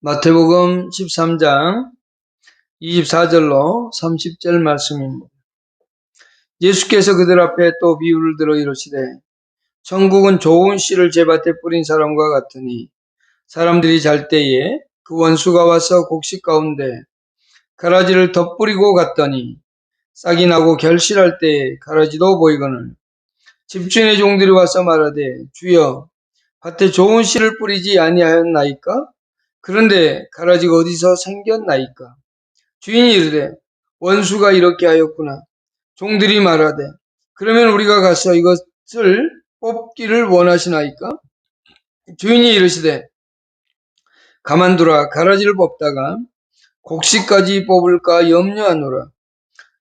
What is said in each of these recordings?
마태복음 13장 24절로 30절 말씀입니다. 예수께서 그들 앞에 또 비유를 들어 이르시되 천국은 좋은 씨를 제밭에 뿌린 사람과 같으니 사람들이 잘 때에 그 원수가 와서 곡식 가운데 가라지를 덧뿌리고 갔더니 싹이 나고 결실할 때에 가라지도 보이거늘 집주인의 종들이 와서 말하되 주여 밭에 좋은 씨를 뿌리지 아니하였나이까? 그런데 가라지가 어디서 생겼나이까? 주인이 이르되 원수가 이렇게 하였구나. 종들이 말하되 그러면 우리가 가서 이것을 뽑기를 원하시나이까? 주인이 이르시되 가만두라. 가라지를 뽑다가 곡식까지 뽑을까 염려하노라.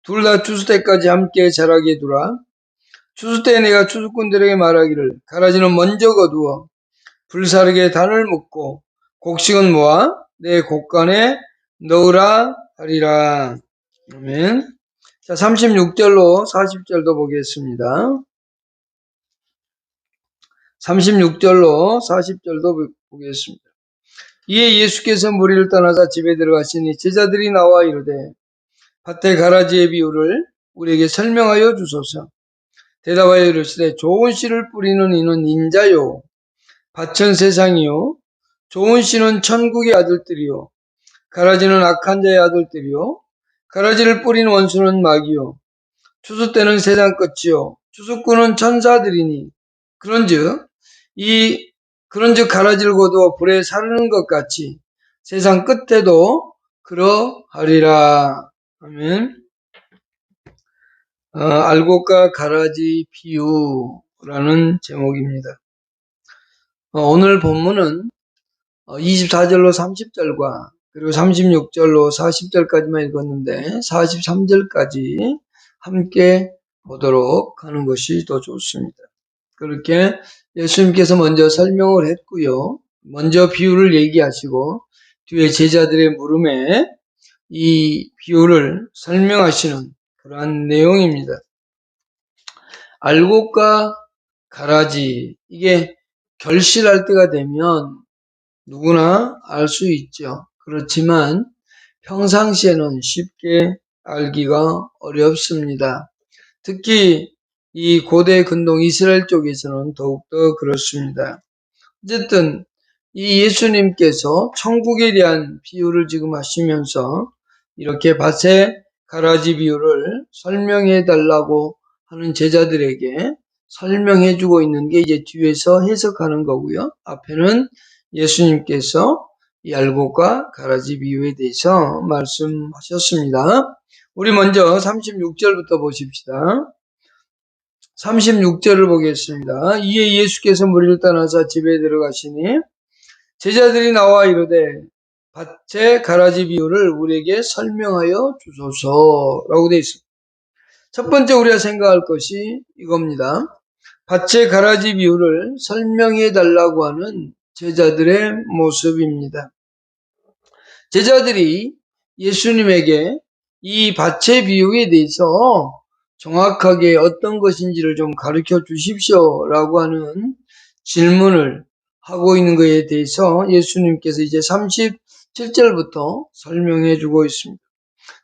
둘 다 추수 때까지 함께 자라게 두라. 추수 때 내가 추수꾼들에게 말하기를 가라지는 먼저 거두어 불사르게 단을 묶고 곡식은 모아 내 곡간에 넣으라 하리라. 아멘. 자, 36절로 40절도 보겠습니다. 36절로 40절도 보겠습니다. 이에 예수께서 무리를 떠나사 집에 들어가시니 제자들이 나와 이르되 밭에 가라지의 비유를 우리에게 설명하여 주소서. 대답하여 이르시되 좋은 씨를 뿌리는 이는 인자요 밭은 세상이요 좋은 씨는 천국의 아들들이요 가라지는 악한 자의 아들들이요 가라지를 뿌린 원수는 마귀요 추수 때는 세상 끝이요 추수꾼은 천사들이니 그런즉 가라지를 거두어 불에 사르는 것 같이 세상 끝에도 그러하리라. 아멘. 알곡과 가라지 비유라는 제목입니다. 오늘 본문은 24절로 30절과 그리고 36절로 40절까지만 읽었는데 43절까지 함께 보도록 하는 것이 더 좋습니다. 그렇게 예수님께서 먼저 설명을 했고요. 먼저 비유를 얘기하시고 뒤에 제자들의 물음에 이 비유를 설명하시는 그러한 내용입니다. 알곡과 가라지, 이게 결실할 때가 되면 누구나 알 수 있죠. 그렇지만 평상시에는 쉽게 알기가 어렵습니다. 특히 이 고대 근동 이스라엘 쪽에서는 더욱더 그렇습니다. 어쨌든 이 예수님께서 천국에 대한 비유를 지금 하시면서 이렇게 밭의 가라지 비유를 설명해 달라고 하는 제자들에게 설명해 주고 있는 게 이제 뒤에서 해석하는 거고요. 앞에는 예수님께서 이 알곡과 가라지 비유에 대해서 말씀하셨습니다. 우리 먼저 36절부터 보십시다. 36절을 보겠습니다. 이에 예수께서 무리를 떠나서 집에 들어가시니 제자들이 나와 이르되 밭의 가라지 비유를 우리에게 설명하여 주소서라고 되어 있습니다. 첫 번째 우리가 생각할 것이 이겁니다. 밭의 가라지 비유를 설명해 달라고 하는 제자들의 모습입니다. 제자들이 예수님에게 이 밭의 비유에 대해서 정확하게 어떤 것인지를 좀 가르쳐 주십시오 라고 하는 질문을 하고 있는 것에 대해서 예수님께서 이제 37절부터 설명해 주고 있습니다.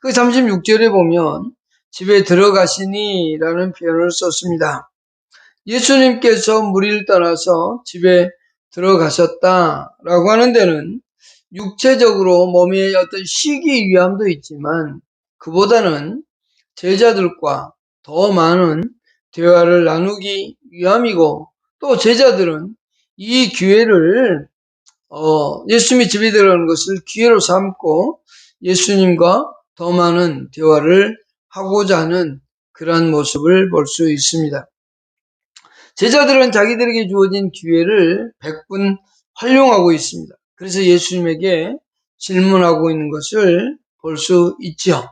그 36절에 보면 집에 들어가시니 라는 표현을 썼습니다. 예수님께서 무리를 떠나서 집에 들어가셨다라고 하는 데는 육체적으로 몸에 어떤 쉬기 위함도 있지만 그보다는 제자들과 더 많은 대화를 나누기 위함이고 또 제자들은 이 기회를 예수님이 집에 들어가는 것을 기회로 삼고 예수님과 더 많은 대화를 하고자 하는 그러한 모습을 볼 수 있습니다. 제자들은 자기들에게 주어진 기회를 100분 활용하고 있습니다. 그래서 예수님에게 질문하고 있는 것을 볼 수 있죠.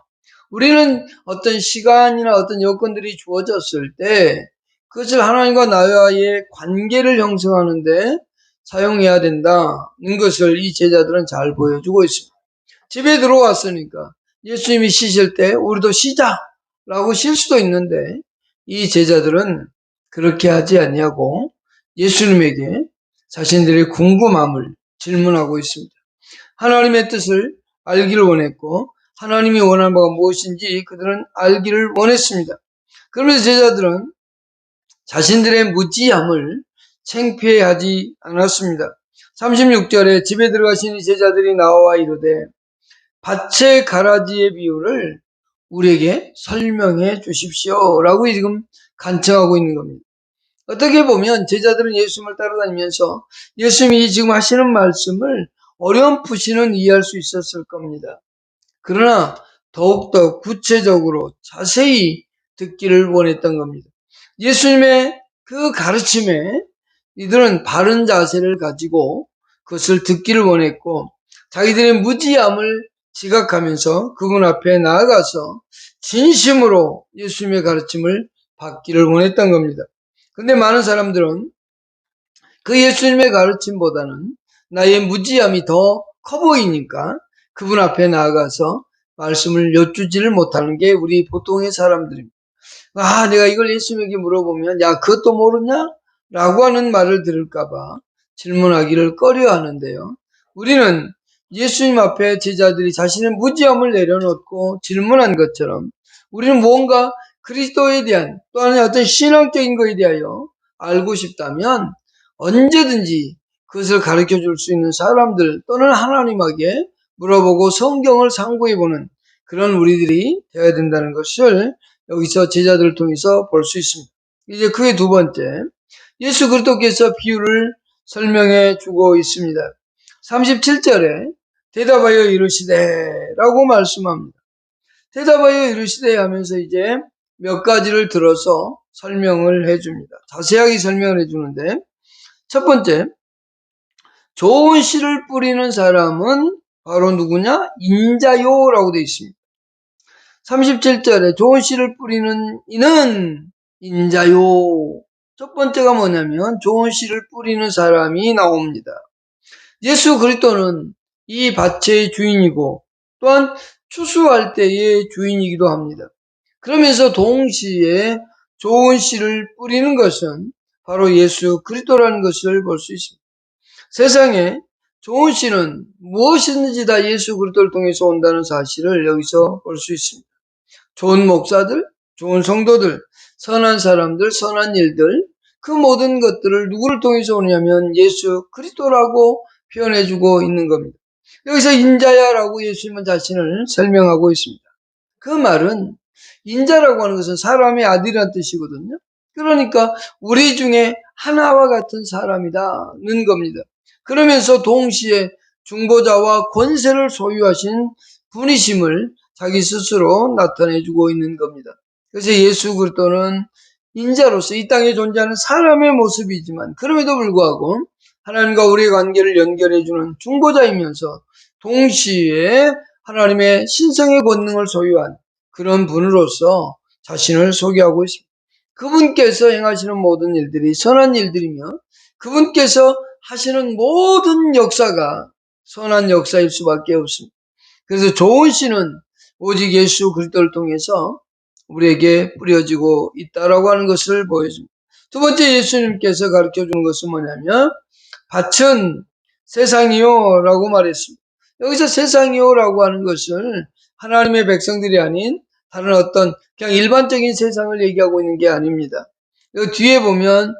우리는 어떤 시간이나 어떤 여건들이 주어졌을 때 그것을 하나님과 나와의 관계를 형성하는데 사용해야 된다는 것을 이 제자들은 잘 보여주고 있습니다. 집에 들어왔으니까 예수님이 쉬실 때 우리도 쉬자라고 쉴 수도 있는데 이 제자들은 그렇게 하지 아니하고 예수님에게 자신들의 궁금함을 질문하고 있습니다. 하나님의 뜻을 알기를 원했고 하나님이 원하는 바가 무엇인지 그들은 알기를 원했습니다. 그러면서 제자들은 자신들의 무지함을 창피해하지 않았습니다. 36절에 집에 들어가시니 제자들이 나와 이르되 밭의 가라지의 비유를 우리에게 설명해 주십시오 라고 지금 간청하고 있는 겁니다. 어떻게 보면 제자들은 예수님을 따라다니면서 예수님이 지금 하시는 말씀을 어렴풋이는 이해할 수 있었을 겁니다. 그러나 더욱더 구체적으로 자세히 듣기를 원했던 겁니다. 예수님의 그 가르침에 이들은 바른 자세를 가지고 그것을 듣기를 원했고 자기들의 무지함을 지각하면서 그분 앞에 나아가서 진심으로 예수님의 가르침을 받기를 원했던 겁니다. 근데 많은 사람들은 그 예수님의 가르침보다는 나의 무지함이 더 커 보이니까 그분 앞에 나아가서 말씀을 여쭈지를 못하는 게 우리 보통의 사람들입니다. 아, 내가 이걸 예수님에게 물어보면 야, 그것도 모르냐? 라고 하는 말을 들을까봐 질문하기를 꺼려 하는데요. 우리는 예수님 앞에 제자들이 자신의 무지함을 내려놓고 질문한 것처럼 우리는 무언가 그리스도에 대한 또는 어떤 신앙적인 것에 대하여 알고 싶다면 언제든지 그것을 가르쳐 줄 수 있는 사람들 또는 하나님에게 물어보고 성경을 상고해보는 그런 우리들이 되어야 된다는 것을 여기서 제자들을 통해서 볼 수 있습니다. 이제 그게 두 번째, 예수 그리스도께서 비유를 설명해 주고 있습니다. 37절에 대답하여 이르시되 라고 말씀합니다. 대답하여 이르시되 하면서 이제 몇 가지를 들어서 설명을 해줍니다. 자세하게 설명을 해주는데 첫 번째, 좋은 씨를 뿌리는 사람은 바로 누구냐? 인자요라고 되어 있습니다. 37절에 좋은 씨를 뿌리는 이는 인자요. 첫 번째가 뭐냐면 좋은 씨를 뿌리는 사람이 나옵니다. 예수 그리스도는 이 밭의 주인이고 또한 추수할 때의 주인이기도 합니다. 그러면서 동시에 좋은 씨를 뿌리는 것은 바로 예수 그리스도라는 것을 볼 수 있습니다. 세상에 좋은 씨는 무엇이든지 다 예수 그리스도를 통해서 온다는 사실을 여기서 볼 수 있습니다. 좋은 목사들, 좋은 성도들, 선한 사람들, 선한 일들, 그 모든 것들을 누구를 통해서 오냐면 예수 그리스도라고 표현해주고 있는 겁니다. 여기서 인자야라고 예수님은 자신을 설명하고 있습니다. 그 말은 인자라고 하는 것은 사람의 아들이라는 뜻이거든요. 그러니까 우리 중에 하나와 같은 사람이다는 겁니다. 그러면서 동시에 중보자와 권세를 소유하신 분이심을 자기 스스로 나타내주고 있는 겁니다. 그래서 예수 그리스도는 인자로서 이 땅에 존재하는 사람의 모습이지만 그럼에도 불구하고 하나님과 우리의 관계를 연결해주는 중보자이면서 동시에 하나님의 신성의 권능을 소유한 그런 분으로서 자신을 소개하고 있습니다. 그분께서 행하시는 모든 일들이 선한 일들이며 그분께서 하시는 모든 역사가 선한 역사일 수밖에 없습니다. 그래서 좋은 씨는 오직 예수 그리스도를 통해서 우리에게 뿌려지고 있다라고 하는 것을 보여줍니다. 두 번째 예수님께서 가르쳐주는 것은 뭐냐면 밭은 세상이요 라고 말했습니다. 여기서 세상이요 라고 하는 것을 하나님의 백성들이 아닌 다른 어떤 그냥 일반적인 세상을 얘기하고 있는 게 아닙니다. 여기 뒤에 보면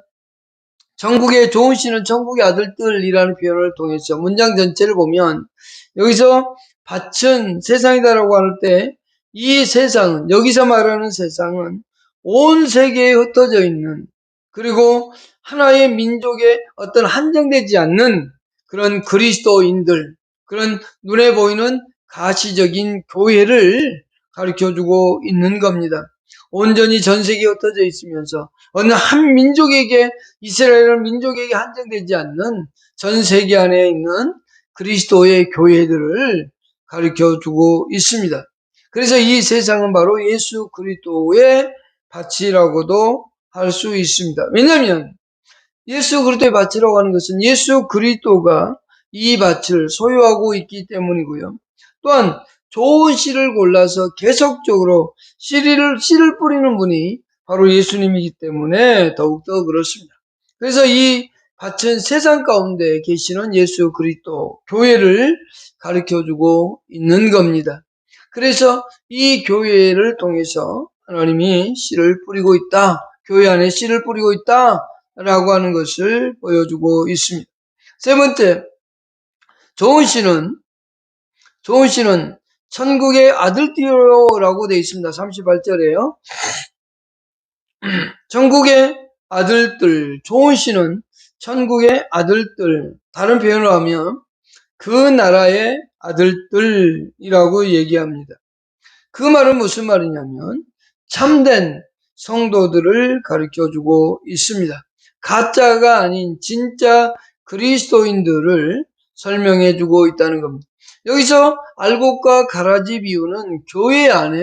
천국의 좋은 씨는 천국의 아들들이라는 표현을 통해서 문장 전체를 보면 여기서 밭은 세상이다라고 할 때 이 세상은 여기서 말하는 세상은 온 세계에 흩어져 있는 그리고 하나의 민족에 어떤 한정되지 않는 그런 그리스도인들 그런 눈에 보이는 가시적인 교회를 가르쳐주고 있는 겁니다. 온전히 전 세계에 흩어져 있으면서 어느 한 민족에게 이스라엘 민족에게 한정되지 않는 전 세계 안에 있는 그리스도의 교회들을 가르쳐주고 있습니다. 그래서 이 세상은 바로 예수 그리스도의 밭이라고도 할 수 있습니다. 왜냐하면 예수 그리스도의 밭이라고 하는 것은 예수 그리스도가 이 밭을 소유하고 있기 때문이고요. 또한 좋은 씨를 골라서 계속적으로 씨를 뿌리는 분이 바로 예수님이기 때문에 더욱더 그렇습니다. 그래서 이 밭은 세상 가운데 계시는 예수 그리스도 교회를 가르쳐주고 있는 겁니다. 그래서 이 교회를 통해서 하나님이 씨를 뿌리고 있다. 교회 안에 씨를 뿌리고 있다. 라고 하는 것을 보여주고 있습니다. 세 번째, 좋은 씨는 천국의 아들띠로라고 되어 있습니다. 38절에요. 천국의 아들들, 좋은 씨는 천국의 아들들, 다른 표현으로 하면 그 나라의 아들들이라고 얘기합니다. 그 말은 무슨 말이냐면 참된 성도들을 가르쳐주고 있습니다. 가짜가 아닌 진짜 그리스도인들을 설명해주고 있다는 겁니다. 여기서 알곡과 가라지 비유는 교회 안에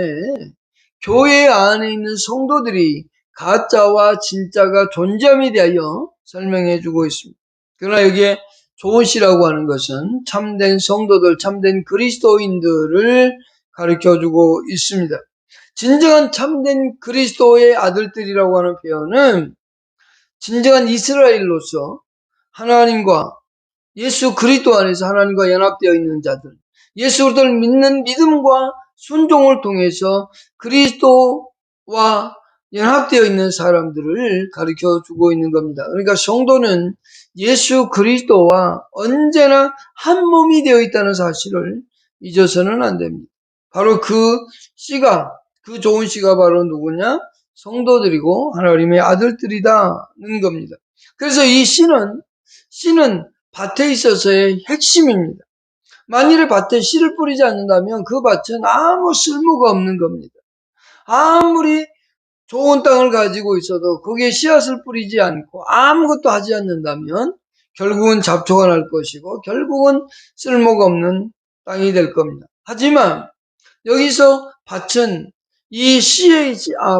있는 성도들이 가짜와 진짜가 존재함에 대하여 설명해주고 있습니다. 그러나 여기에 좋은 씨라고 하는 것은 참된 성도들, 참된 그리스도인들을 가르쳐주고 있습니다. 진정한 참된 그리스도의 아들들이라고 하는 표현은 진정한 이스라엘로서 하나님과 예수 그리스도 안에서 하나님과 연합되어 있는 자들, 예수 그리스도를 믿는 믿음과 순종을 통해서 그리스도와 연합되어 있는 사람들을 가르쳐주고 있는 겁니다. 그러니까 성도는 예수 그리스도와 언제나 한 몸이 되어 있다는 사실을 잊어서는 안 됩니다. 바로 그 좋은 씨가 바로 누구냐? 성도들이고 하나님의 아들들이다는 겁니다. 그래서 이 씨는 밭에 있어서의 핵심입니다. 만일에 밭에 씨를 뿌리지 않는다면 그 밭은 아무 쓸모가 없는 겁니다. 아무리 좋은 땅을 가지고 있어도 거기에 씨앗을 뿌리지 않고 아무것도 하지 않는다면 결국은 잡초가 날 것이고 결국은 쓸모가 없는 땅이 될 겁니다. 하지만 여기서 밭은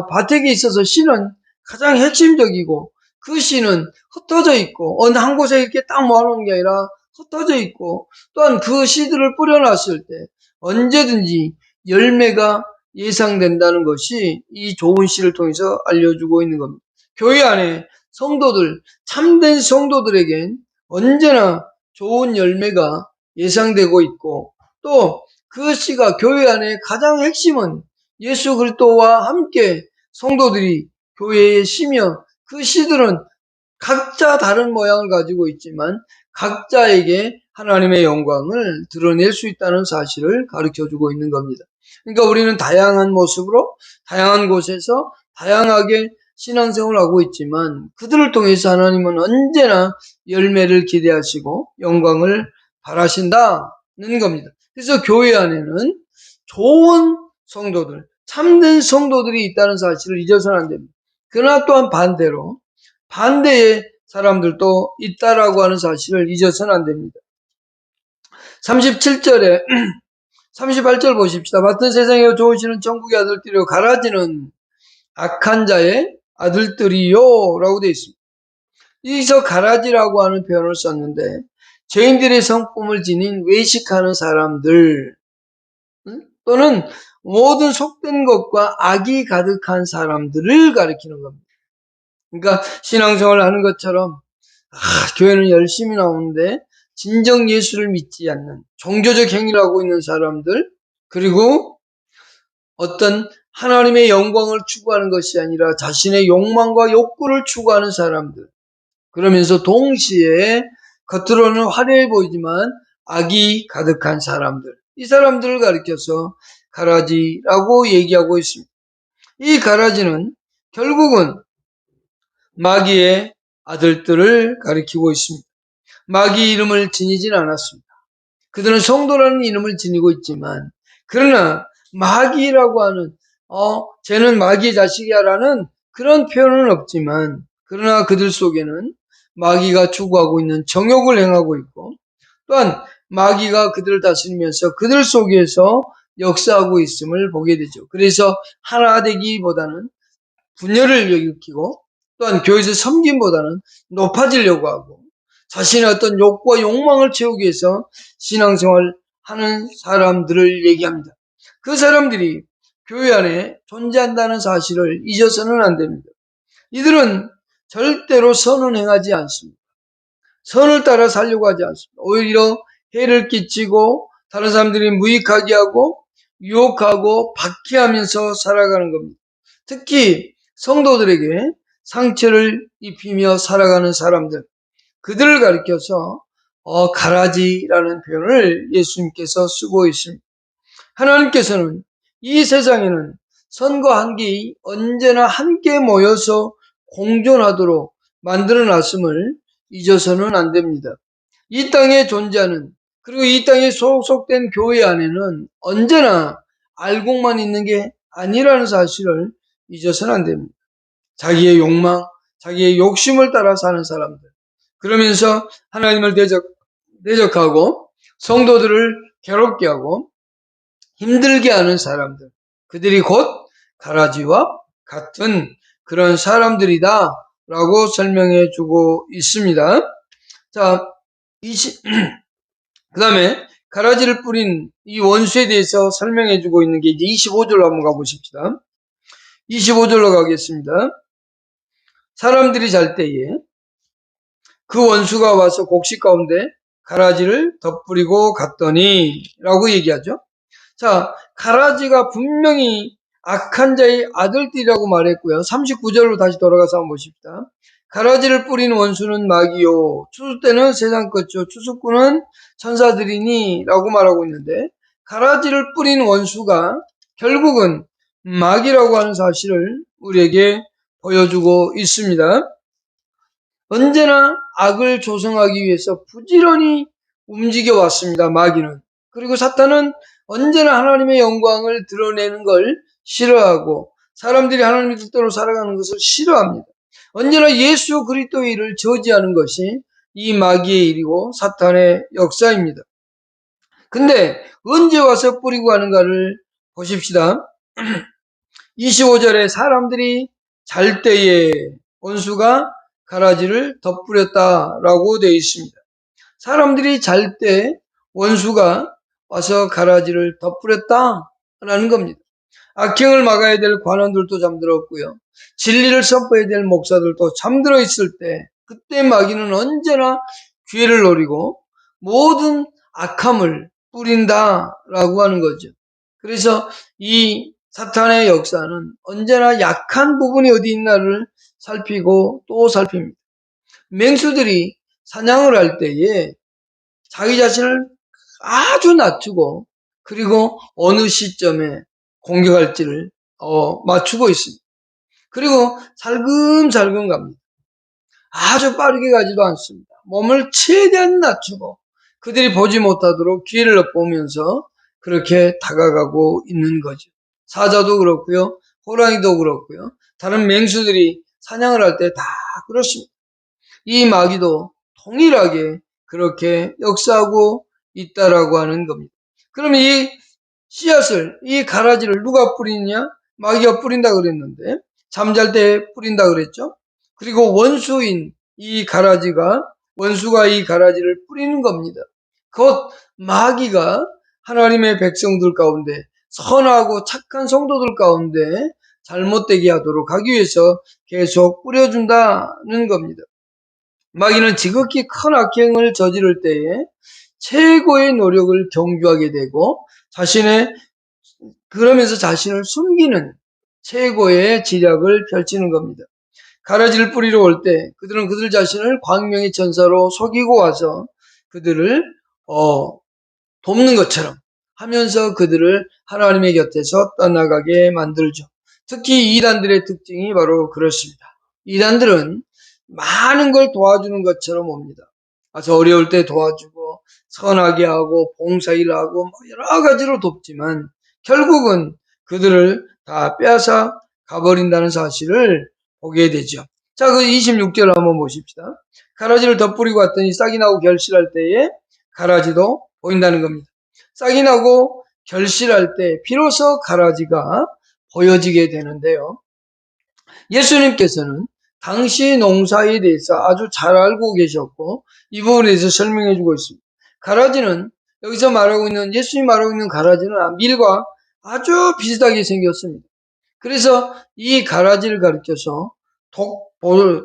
밭에 있어서 씨는 가장 핵심적이고 그 씨는 흩어져 있고 어느 한 곳에 이렇게 딱 모아놓은 게 아니라 흩어져 있고 또한 그 씨들을 뿌려놨을 때 언제든지 열매가 예상된다는 것이 이 좋은 씨를 통해서 알려주고 있는 겁니다. 교회 안에 참된 성도들에겐 언제나 좋은 열매가 예상되고 있고 또 그 씨가 교회 안에 가장 핵심은 예수 그리스도와 함께 성도들이 교회에 심며 그 씨들은 각자 다른 모양을 가지고 있지만 각자에게 하나님의 영광을 드러낼 수 있다는 사실을 가르쳐주고 있는 겁니다. 그러니까 우리는 다양한 모습으로 다양한 곳에서 다양하게 신앙생활을 하고 있지만 그들을 통해서 하나님은 언제나 열매를 기대하시고 영광을 바라신다는 겁니다. 그래서 교회 안에는 좋은 성도들, 참된 성도들이 있다는 사실을 잊어서는 안 됩니다. 그러나 또한 반대의 사람들도 있다라고 하는 사실을 잊어서는 안 됩니다. 37절에 38절 보십시다. 밭은 세상에 좋은 씨는 천국의 아들들이요 가라지는 악한 자의 아들들이요 라고 되어 있습니다. 여기서 가라지라고 하는 표현을 썼는데 죄인들의 성품을 지닌 외식하는 사람들 또는 모든 속된 것과 악이 가득한 사람들을 가리키는 겁니다. 그러니까 신앙생활을 하는 것처럼 교회는 열심히 나오는데 진정 예수를 믿지 않는 종교적 행위를 하고 있는 사람들 그리고 어떤 하나님의 영광을 추구하는 것이 아니라 자신의 욕망과 욕구를 추구하는 사람들 그러면서 동시에 겉으로는 화려해 보이지만 악이 가득한 사람들 이 사람들을 가리켜서 가라지라고 얘기하고 있습니다. 이 가라지는 결국은 마귀의 아들들을 가리키고 있습니다. 마귀 이름을 지니진 않았습니다. 그들은 성도라는 이름을 지니고 있지만 그러나 마귀라고 하는 쟤는 마귀의 자식이야라는 그런 표현은 없지만 그러나 그들 속에는 마귀가 추구하고 있는 정욕을 행하고 있고 또한 마귀가 그들을 다스리면서 그들 속에서 역사하고 있음을 보게 되죠. 그래서 하나 되기보다는 분열을 일으키고 또한 교회에서 섬김보다는 높아지려고 하고 자신의 어떤 욕구와 욕망을 채우기 위해서 신앙생활 하는 사람들을 얘기합니다. 그 사람들이 교회 안에 존재한다는 사실을 잊어서는 안 됩니다. 이들은 절대로 선은 행하지 않습니다. 선을 따라 살려고 하지 않습니다. 오히려 해를 끼치고 다른 사람들이 무익하게 하고 유혹하고 박해하면서 살아가는 겁니다. 특히 성도들에게 상처를 입히며 살아가는 사람들, 그들을 가리켜서 가라지라는 표현을 예수님께서 쓰고 있습니다. 하나님께서는 이 세상에는 선과 악이 언제나 함께 모여서 공존하도록 만들어 놨음을 잊어서는 안 됩니다. 이 땅에 존재하는, 그리고 이 땅에 소속된 교회 안에는 언제나 알곡만 있는 게 아니라는 사실을 잊어서는 안 됩니다. 자기의 욕망, 자기의 욕심을 따라 사는 사람들, 그러면서 하나님을 대적하고 성도들을 괴롭게 하고 힘들게 하는 사람들, 그들이 곧 가라지와 같은 그런 사람들이다 라고 설명해 주고 있습니다. 자, 그 다음에 가라지를 뿌린 이 원수에 대해서 설명해 주고 있는 게 이제 25절로 한번 가보십시다. 25절로 가겠습니다. 사람들이 잘 때에 그 원수가 와서 곡식 가운데 가라지를 덧뿌리고 갔더니 라고 얘기하죠. 자, 가라지가 분명히 악한 자의 아들들이라고 말했고요. 39절로 다시 돌아가서 한번 보십시다. 가라지를 뿌리는 원수는 마귀요, 추수 때는 세상 것이요, 추수꾼은 천사들이니 라고 말하고 있는데, 가라지를 뿌리는 원수가 결국은 마귀라고 하는 사실을 우리에게 보여주고 있습니다. 언제나 악을 조성하기 위해서 부지런히 움직여 왔습니다. 마귀는. 그리고 사탄은 언제나 하나님의 영광을 드러내는 걸 싫어하고 사람들이 하나님의 뜻대로 살아가는 것을 싫어합니다. 언제나 예수 그리스도의 일을 저지하는 것이 이 마귀의 일이고 사탄의 역사입니다. 근데 언제 와서 뿌리고 가는가를 보십시다. 25절에 사람들이 잘 때에 원수가 가라지를 덧뿌렸다라고 되어 있습니다. 사람들이 잘 때 원수가 와서 가라지를 덧뿌렸다라는 겁니다. 악행을 막아야 될 관원들도 잠들었고요. 진리를 선포해야 될 목사들도 잠들어 있을 때, 그때 마귀는 언제나 기회를 노리고 모든 악함을 뿌린다라고 하는 거죠. 그래서 이 사탄의 역사는 언제나 약한 부분이 어디 있나를 살피고 또 살핍니다. 맹수들이 사냥을 할 때에 자기 자신을 아주 낮추고 그리고 어느 시점에 공격할지를 맞추고 있습니다. 그리고 살금살금 갑니다. 아주 빠르게 가지도 않습니다. 몸을 최대한 낮추고 그들이 보지 못하도록 기회를 보면서 그렇게 다가가고 있는 거죠. 사자도 그렇고요, 호랑이도 그렇고요, 다른 맹수들이 사냥을 할 때 다 그렇습니다. 이 마귀도 동일하게 그렇게 역사하고 있다라고 하는 겁니다. 그러면 이 씨앗을, 이 가라지를 누가 뿌리냐? 마귀가 뿌린다 그랬는데, 잠잘 때 뿌린다 그랬죠? 그리고 원수인 이 가라지가, 원수가 이 가라지를 뿌리는 겁니다. 곧 마귀가 하나님의 백성들 가운데, 선하고 착한 성도들 가운데 잘못되게 하도록 하기 위해서 계속 뿌려준다는 겁니다. 마귀는 지극히 큰 악행을 저지를 때에 최고의 노력을 경주하게 되고 그러면서 자신을 숨기는 최고의 지략을 펼치는 겁니다. 가라지를 뿌리러 올 때 그들은 그들 자신을 광명의 천사로 속이고 와서 그들을 돕는 것처럼 하면서 그들을 하나님의 곁에서 떠나가게 만들죠. 특히 이단들의 특징이 바로 그렇습니다. 이단들은 많은 걸 도와주는 것처럼 옵니다. 아주 어려울 때 도와주고 선하게 하고 봉사일을 하고 여러 가지로 돕지만 결국은 그들을 다 빼앗아 가버린다는 사실을 보게 되죠. 자, 그 26절 한번 보십시다. 가라지를 덧뿌리고 왔더니 싹이 나고 결실할 때에 가라지도 보인다는 겁니다. 싹이 나고 결실할 때 비로소 가라지가 보여지게 되는데요. 예수님께서는 당시 농사에 대해서 아주 잘 알고 계셨고 이 부분에 대해서 설명해 주고 있습니다. 가라지는 여기서 말하고 있는, 예수님이 말하고 있는 가라지는 밀과 아주 비슷하게 생겼습니다. 그래서 이 가라지를 가리켜서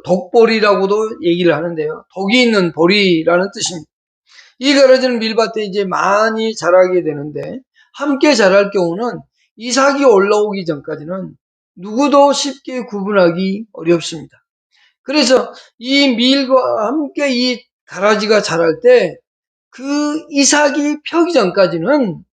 독보리라고도 얘기를 하는데요. 독이 있는 보리라는 뜻입니다. 이 가라지는 밀밭에 이제 많이 자라게 되는데 함께 자랄 경우는 이삭이 올라오기 전까지는 누구도 쉽게 구분하기 어렵습니다. 그래서 이 밀과 함께 이 가라지가 자랄 때 그 이삭이 펴기 전까지는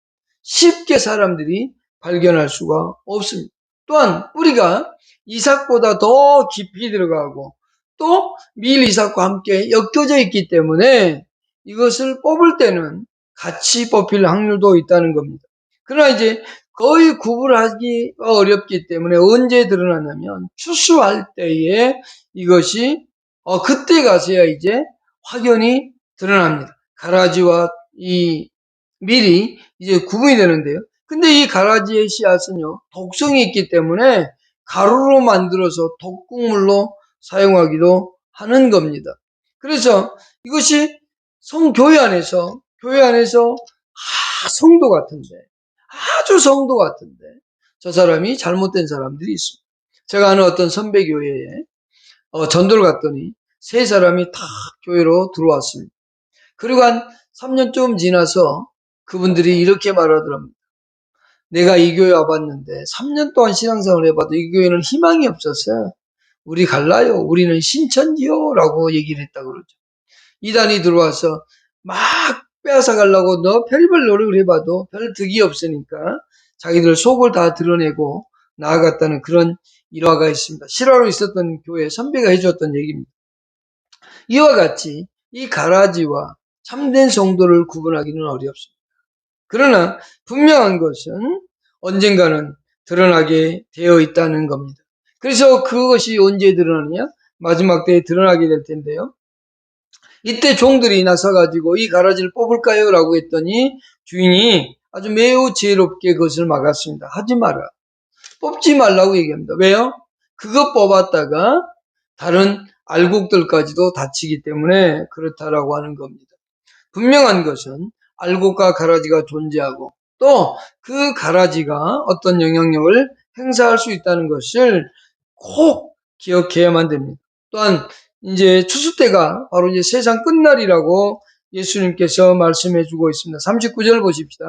쉽게 사람들이 발견할 수가 없습니다. 또한 뿌리가 이삭보다 더 깊이 들어가고 또 밀 이삭과 함께 엮여져 있기 때문에 이것을 뽑을 때는 같이 뽑힐 확률도 있다는 겁니다. 그러나 이제 거의 구분하기가 어렵기 때문에 언제 드러나냐면 추수할 때에 이것이 그때 가서야 이제 확연히 드러납니다. 가라지와 이 밀이 이제 구분이 되는데요. 근데 이 가라지의 씨앗은요, 독성이 있기 때문에 가루로 만들어서 독국물로 사용하기도 하는 겁니다. 그래서 이것이 교회 안에서 성도 같은데, 아주 성도 같은데, 저 사람이 잘못된 사람들이 있습니다. 제가 아는 어떤 선배교회에 전도를 갔더니 세 사람이 다 교회로 들어왔습니다. 그리고 한 3년쯤 지나서 그분들이 이렇게 말하더랍니다. 내가 이 교회 와봤는데 3년 동안 신앙생활을 해봐도 이 교회는 희망이 없었어요. 우리 갈라요. 우리는 신천지요. 라고 얘기를 했다고 그러죠. 이단이 들어와서 막 빼앗아 가려고 별별 노력을 해봐도 별 득이 없으니까 자기들 속을 다 드러내고 나아갔다는 그런 일화가 있습니다. 실화로 있었던 교회 선배가 해주었던 얘기입니다. 이와 같이 이 가라지와 참된 성도를 구분하기는 어렵습니다. 그러나 분명한 것은 언젠가는 드러나게 되어 있다는 겁니다. 그래서 그것이 언제 드러나느냐? 마지막 때에 드러나게 될 텐데요. 이때 종들이 나서가지고 이 가라지를 뽑을까요? 라고 했더니 주인이 아주 매우 지혜롭게 그것을 막았습니다. 하지 마라. 뽑지 말라고 얘기합니다. 왜요? 그것 뽑았다가 다른 알곡들까지도 다치기 때문에 그렇다라고 하는 겁니다. 분명한 것은 알곡과 가라지가 존재하고 또 그 가라지가 어떤 영향력을 행사할 수 있다는 것을 꼭 기억해야만 됩니다. 또한 이제 추수 때가 바로 이제 세상 끝날이라고 예수님께서 말씀해 주고 있습니다. 39절 보십시다.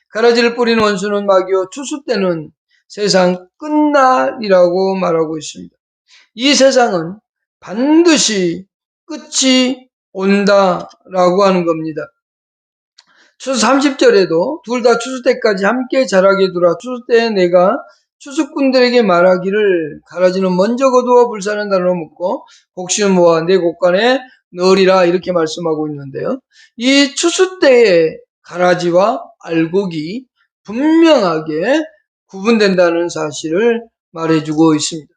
가라지를 뿌리는 원수는 마귀요 추수 때는 세상 끝날이라고 말하고 있습니다. 이 세상은 반드시 끝이 온다라고 하는 겁니다. 추수 30절에도 둘 다 추수 때까지 함께 자라게 두라. 추수 때에 내가 추수꾼들에게 말하기를 가라지는 먼저 거두어 불사는 단으로 묶고 곡식은 모아 내 곡간에 넣으리라 이렇게 말씀하고 있는데요. 이 추수 때의 가라지와 알곡이 분명하게 구분된다는 사실을 말해주고 있습니다.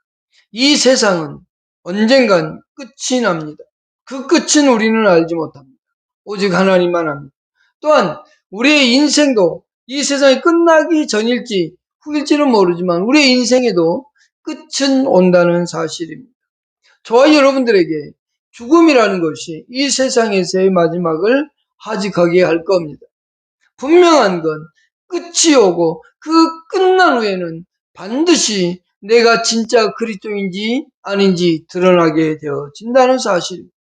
이 세상은 언젠간 끝이 납니다. 그 끝은 우리는 알지 못합니다. 오직 하나님만 합니다. 또한 우리의 인생도 이 세상이 끝나기 전일지 후일지는 모르지만 우리의 인생에도 끝은 온다는 사실입니다. 저와 여러분들에게 죽음이라는 것이 이 세상에서의 마지막을 하직하게 할 겁니다. 분명한 건 끝이 오고 그 끝난 후에는 반드시 내가 진짜 그리스도인지 아닌지 드러나게 되어진다는 사실입니다.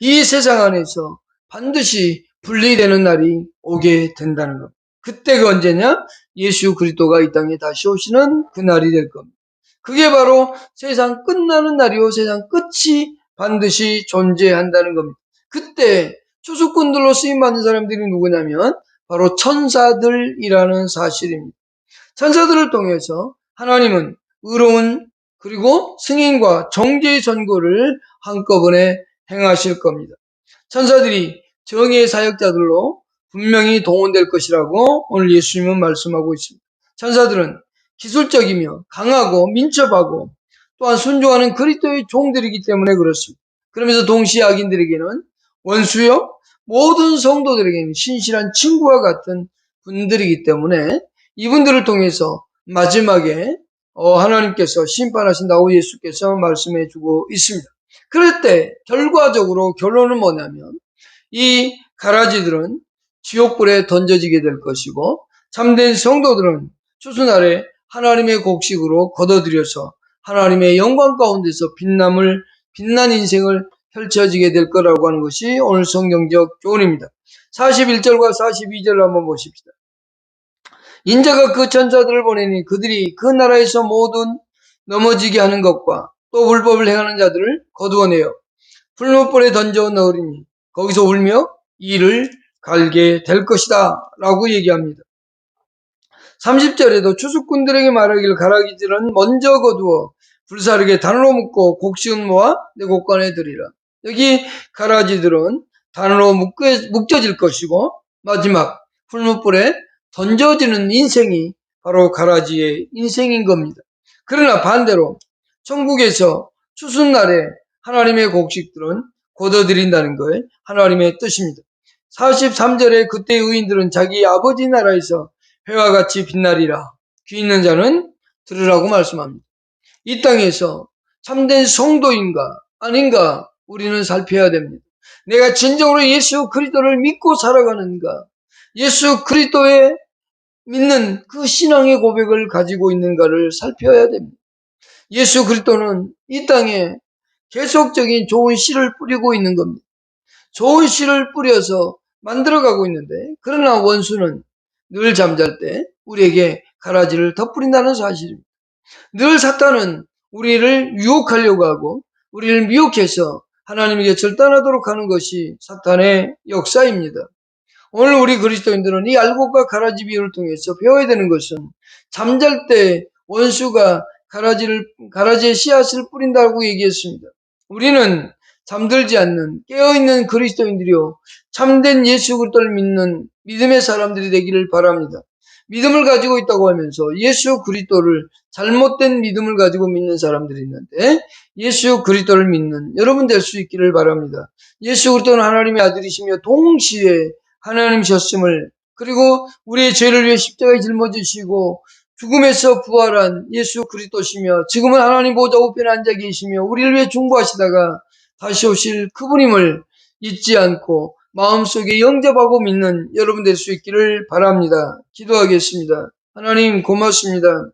이 세상 안에서 반드시 분리되는 날이 오게 된다는 겁니다. 그때가 언제냐? 예수 그리스도가 이 땅에 다시 오시는 그 날이 될 겁니다. 그게 바로 세상 끝나는 날이요 세상 끝이 반드시 존재한다는 겁니다. 그때 추수꾼들로 쓰임받는 사람들이 누구냐면 바로 천사들이라는 사실입니다. 천사들을 통해서 하나님은 의로운 그리고 승인과 정죄의 선고를 한꺼번에 행하실 겁니다. 천사들이 정의의 사역자들로 분명히 동원될 것이라고 오늘 예수님은 말씀하고 있습니다. 천사들은 기술적이며 강하고 민첩하고 또한 순종하는 그리스도의 종들이기 때문에 그렇습니다. 그러면서 동시에 악인들에게는 원수요 모든 성도들에게는 신실한 친구와 같은 분들이기 때문에 이분들을 통해서 마지막에 하나님께서 심판하신다고 예수께서 말씀해 주고 있습니다. 그럴 때 결과적으로 결론은 뭐냐면 이 가라지들은 지옥불에 던져지게 될 것이고 참된 성도들은 추수날에 하나님의 곡식으로 거둬들여서 하나님의 영광 가운데서 빛난 인생을 펼쳐지게 될 거라고 하는 것이 오늘 성경적 교훈입니다. 41절과 42절을 한번 보십시다. 인자가 그 천사들을 보내니 그들이 그 나라에서 모든 넘어지게 하는 것과 또 불법을 행하는 자들을 거두어내어 풀무불에 던져 넣으리니 거기서 울며 이를 갈게 될 것이다 라고 얘기합니다. 30절에도 추수꾼들에게 말하기를 가라지들은 먼저 거두어 불사르게 단으로 묶고 곡식은 모아 내 곳간에 들이라. 여기 가라지들은 단으로 묶여질 것이고 마지막 풀무불에 던져지는 인생이 바로 가라지의 인생인 겁니다. 그러나 반대로 천국에서 추수날에 하나님의 곡식들은 거둬들인다는 거예요. 하나님의 뜻입니다. 43절에 그때 의인들은 자기 아버지 나라에서 해와 같이 빛나리라. 귀 있는 자는 들으라고 말씀합니다. 이 땅에서 참된 성도인가 아닌가 우리는 살펴야 됩니다. 내가 진정으로 예수 그리스도를 믿고 살아가는가, 예수 그리스도에 믿는 그 신앙의 고백을 가지고 있는가를 살펴야 됩니다. 예수 그리스도는 이 땅에 계속적인 좋은 씨를 뿌리고 있는 겁니다. 좋은 씨를 뿌려서 만들어가고 있는데, 그러나 원수는 늘 잠잘 때 우리에게 가라지를 덧뿌린다는 사실입니다. 늘 사탄은 우리를 유혹하려고 하고 우리를 미혹해서 하나님에게 절단하도록 하는 것이 사탄의 역사입니다. 오늘 우리 그리스도인들은 이 알곡과 가라지 비유를 통해서 배워야 되는 것은, 잠잘 때 원수가 가라지의 씨앗을 뿌린다고 얘기했습니다. 우리는 잠들지 않는 깨어있는 그리스도인들이요 참된 예수 그리스도를 믿는 믿음의 사람들이 되기를 바랍니다. 믿음을 가지고 있다고 하면서 예수 그리스도를 잘못된 믿음을 가지고 믿는 사람들이 있는데, 예수 그리스도를 믿는 여러분 될 수 있기를 바랍니다. 예수 그리스도는 하나님의 아들이시며 동시에 하나님이셨음을, 그리고 우리의 죄를 위해 십자가에 짊어지시고 죽음에서 부활한 예수 그리스도시며 지금은 하나님 보좌 우편에 앉아 계시며 우리를 위해 중보하시다가 다시 오실 그분임을 잊지 않고 마음속에 영접하고 믿는 여러분 될 수 있기를 바랍니다. 기도하겠습니다. 하나님 고맙습니다.